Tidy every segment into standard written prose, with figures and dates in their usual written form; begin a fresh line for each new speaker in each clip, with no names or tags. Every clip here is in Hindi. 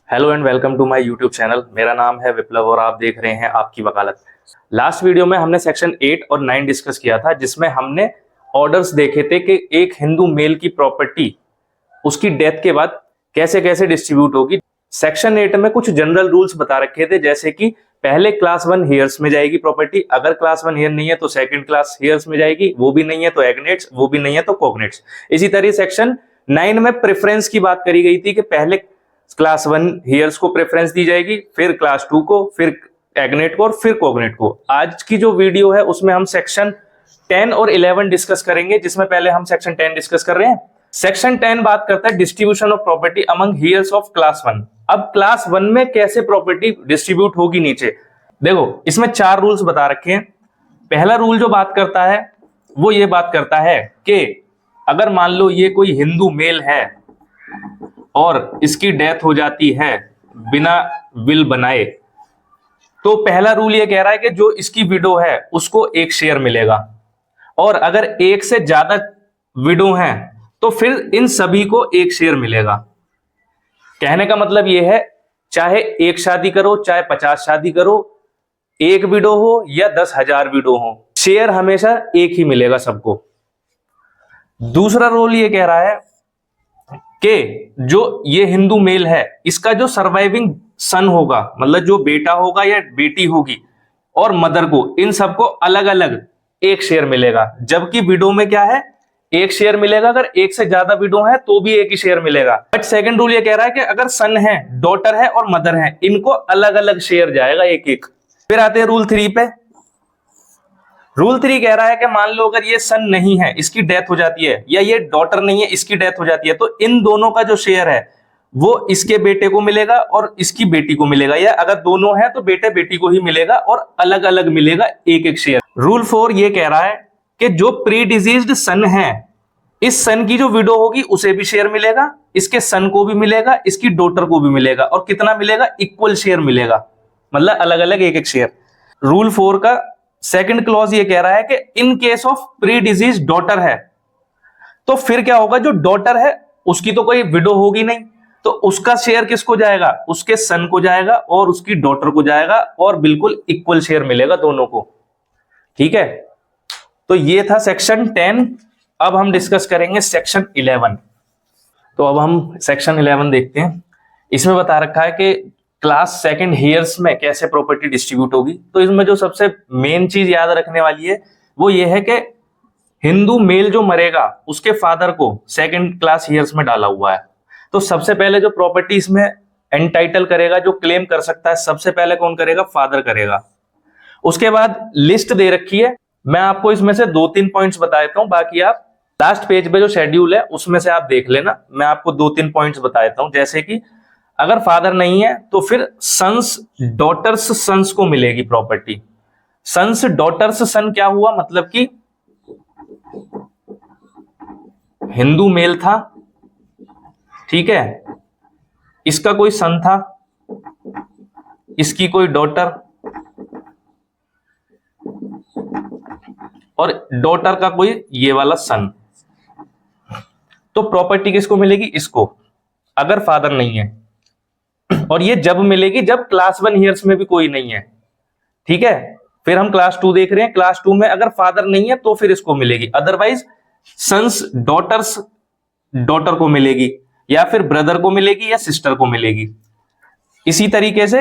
Hello and welcome to my YouTube channel. मेरा नाम है विप्लव और आप देख रहे हैं आपकी वकालत। लास्ट वीडियो में हमने सेक्शन 8 और 9 डिस्कस किया था, जिसमें हमने ऑर्डर्स देखे थे कि एक हिंदू मेल की प्रॉपर्टी उसकी डेथ के बाद कैसे कैसे डिस्ट्रीब्यूट होगी। सेक्शन 8 में कुछ जनरल रूल्स बता रखे थे, जैसे कि पहले क्लास 1 हेयर्स में जाएगी प्रॉपर्टी, अगर क्लास 1 हेयर नहीं है तो सेकंड क्लास हेयर्स में जाएगी, वो भी नहीं है तो एग्नेट्स, वो भी नहीं है तो कोग्नेट्स। इसी तरह सेक्शन 9 में प्रेफरेंस की बात करी गई थी कि पहले क्लास 1 हेयर्स को प्रेफरेंस दी जाएगी, फिर क्लास 2 को, फिर एग्नेट को और फिर कोग्नेट को। आज की जो वीडियो है उसमें हम सेक्शन 10 और 11 डिस्कस करेंगे, जिसमें पहले हम सेक्शन 10 डिस्कस कर रहे हैं। सेक्शन 10 बात करता है distribution of property among hairs of class 1। अब क्लास 1 में कैसे प्रॉपर्टी डिस्ट्रीब्यूट होगी नीचे देखो, इसमें 4 रूल्स बता रखे हैं। पहला रूल जो बात करता है वो ये बात करता है कि अगर मान लो ये कोई हिंदू मेल है और इसकी डेथ हो जाती है बिना विल बनाए, तो पहला रूल ये कह रहा है कि जो इसकी विडो है उसको एक शेयर मिलेगा, और अगर एक से ज्यादा विडो हैं तो फिर इन सभी को एक शेयर मिलेगा। कहने का मतलब ये है, चाहे एक शादी करो चाहे 50 शादी करो, एक विडो हो या 10,000 विडो हो, शेयर हमेशा एक ही मिलेगा सबको। दूसरा रूल ये कह रहा है कि जो ये हिंदू मेल है इसका जो सर्वाइविंग सन होगा, मतलब जो बेटा होगा या बेटी होगी, और मदर को, इन सबको अलग अलग एक शेयर मिलेगा। जबकि विडो में क्या है, एक शेयर मिलेगा, अगर एक से ज्यादा विडो है तो भी एक ही शेयर मिलेगा। बट सेकंड रूल ये कह रहा है कि अगर सन है, डॉटर है और मदर है, इनको अलग अलग शेयर जाएगा एक एक। फिर आते हैं रूल 3 पे। रूल 3 कह रहा है कि मान लो अगर ये सन नहीं है, इसकी डेथ हो जाती है, या ये डॉटर नहीं है, इसकी डेथ हो जाती है, तो इन दोनों का जो शेयर है वो इसके बेटे को मिलेगा और इसकी बेटी को मिलेगा, या अगर दोनों हैं तो बेटे बेटी को ही मिलेगा और अलग अलग मिलेगा एक एक शेयर। रूल 4 ये कह रहा है कि जो प्री डिजीज्ड सन है, इस सन की जो विडो होगी उसे भी शेयर मिलेगा, इसके सन को भी मिलेगा, इसकी डॉटर को भी मिलेगा, और कितना मिलेगा, इक्वल शेयर मिलेगा, मतलब अलग अलग एक एक शेयर। रूल 4 का सेकंड क्लॉज ये कह रहा है कि in case of pre disease daughter है, तो फिर क्या होगा, जो डॉटर है उसकी तो कोई विडो होगी नहीं, तो उसका शेयर किसको जाएगा, उसके सन को जाएगा और उसकी डॉटर को जाएगा, और बिल्कुल इक्वल शेयर मिलेगा दोनों को। ठीक है, तो ये था सेक्शन 10। अब हम डिस्कस करेंगे सेक्शन 11। तो अब हम सेक्शन 11 देखते हैं। इसमें बता रखा है कि क्लास 2 हेयर्स में कैसे प्रॉपर्टी डिस्ट्रीब्यूट होगी। तो इसमें जो सबसे मेन चीज याद रखने वाली है वो ये है कि हिंदू मेल जो मरेगा उसके फादर को 2 क्लास हेयर्स में डाला हुआ है। तो सबसे पहले जो प्रॉपर्टी इसमें एंटाइटल करेगा, जो क्लेम कर सकता है, सबसे पहले कौन करेगा, फादर करेगा। उसके बाद लिस्ट दे रखी है, मैं आपको इसमें से 2-3 पॉइंट्स बता देता हूं, बाकी आप लास्ट पेज पे जो शेड्यूल है उसमें से आप देख लेना। मैं आपको 2-3 पॉइंट्स बता देता हूं, जैसे कि अगर फादर नहीं है तो फिर सन्स डॉटर्स सन्स को मिलेगी प्रॉपर्टी। सन्स डॉटर्स सन क्या हुआ, मतलब कि हिंदू मेल था, ठीक है, इसका कोई सन था, इसकी कोई डॉटर, और डॉटर का कोई ये वाला सन, तो प्रॉपर्टी किसको मिलेगी, इसको, अगर फादर नहीं है। और ये जब मिलेगी जब क्लास 1 ईयर्स में भी कोई नहीं है। ठीक है, फिर हम क्लास 2 देख रहे हैं, क्लास 2 में अगर फादर नहीं है तो फिर इसको मिलेगी, अदरवाइज सन्स डॉटर्स डॉटर को मिलेगी, या फिर ब्रदर को मिलेगी या सिस्टर को मिलेगी। इसी तरीके से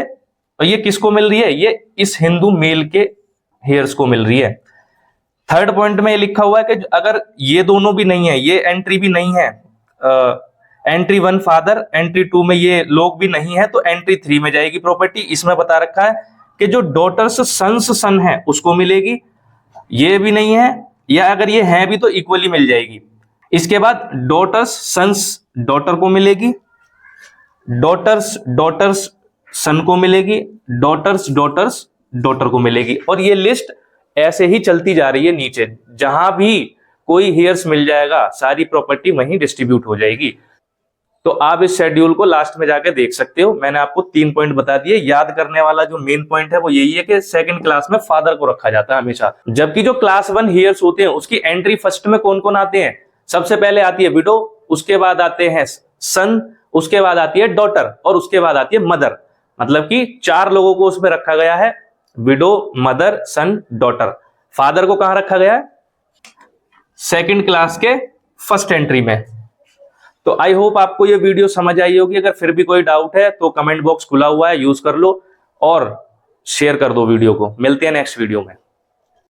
ये किसको मिल रही है, ये इस हिंदू मेल के हेयर्स को मिल रही है। थर्ड पॉइंट में ये लिखा हुआ है कि अगर ये दोनों भी नहीं है, ये एंट्री भी नहीं है, एंट्री 1 फादर, एंट्री 2 में ये लोग भी नहीं है, तो एंट्री 3 में जाएगी प्रॉपर्टी। इसमें बता रखा है कि जो डॉटर्स सन्स सन है उसको मिलेगी, ये भी नहीं है, या अगर ये है भी तो इक्वली मिल जाएगी। इसके बाद डॉटर्स सन्स डॉटर को मिलेगी, डॉटर्स डॉटर्स सन को मिलेगी, डॉटर्स डॉटर्स डॉटर को मिलेगी, और ये लिस्ट ऐसे ही चलती जा रही है नीचे। जहां भी कोई हेयर्स मिल जाएगा सारी प्रॉपर्टी वहीं डिस्ट्रीब्यूट हो जाएगी। तो आप इस शेड्यूल को लास्ट में जाके देख सकते हो। मैंने आपको 3 पॉइंट बता दिए। याद करने वाला जो मेन पॉइंट है वो यही है कि 2nd क्लास में फादर को रखा जाता है हमेशा, जबकि जो क्लास 1 हेयर्स होते हैं उसकी एंट्री फर्स्ट में कौन कौन आते हैं, सबसे पहले आती है विडो, उसके बाद आते हैं सन, उसके बाद आती है डॉटर और उसके बाद आती है मदर। मतलब कि 4 लोगों को उसमें रखा गया है, विडो, मदर, सन, डॉटर। फादर को कहां रखा गया है? सेकंड क्लास के फर्स्ट एंट्री में। तो आई होप आपको ये वीडियो समझ आई होगी। अगर फिर भी कोई डाउट है तो कमेंट बॉक्स खुला हुआ है, यूज कर लो और शेयर कर दो वीडियो को। मिलते हैं नेक्स्ट वीडियो में।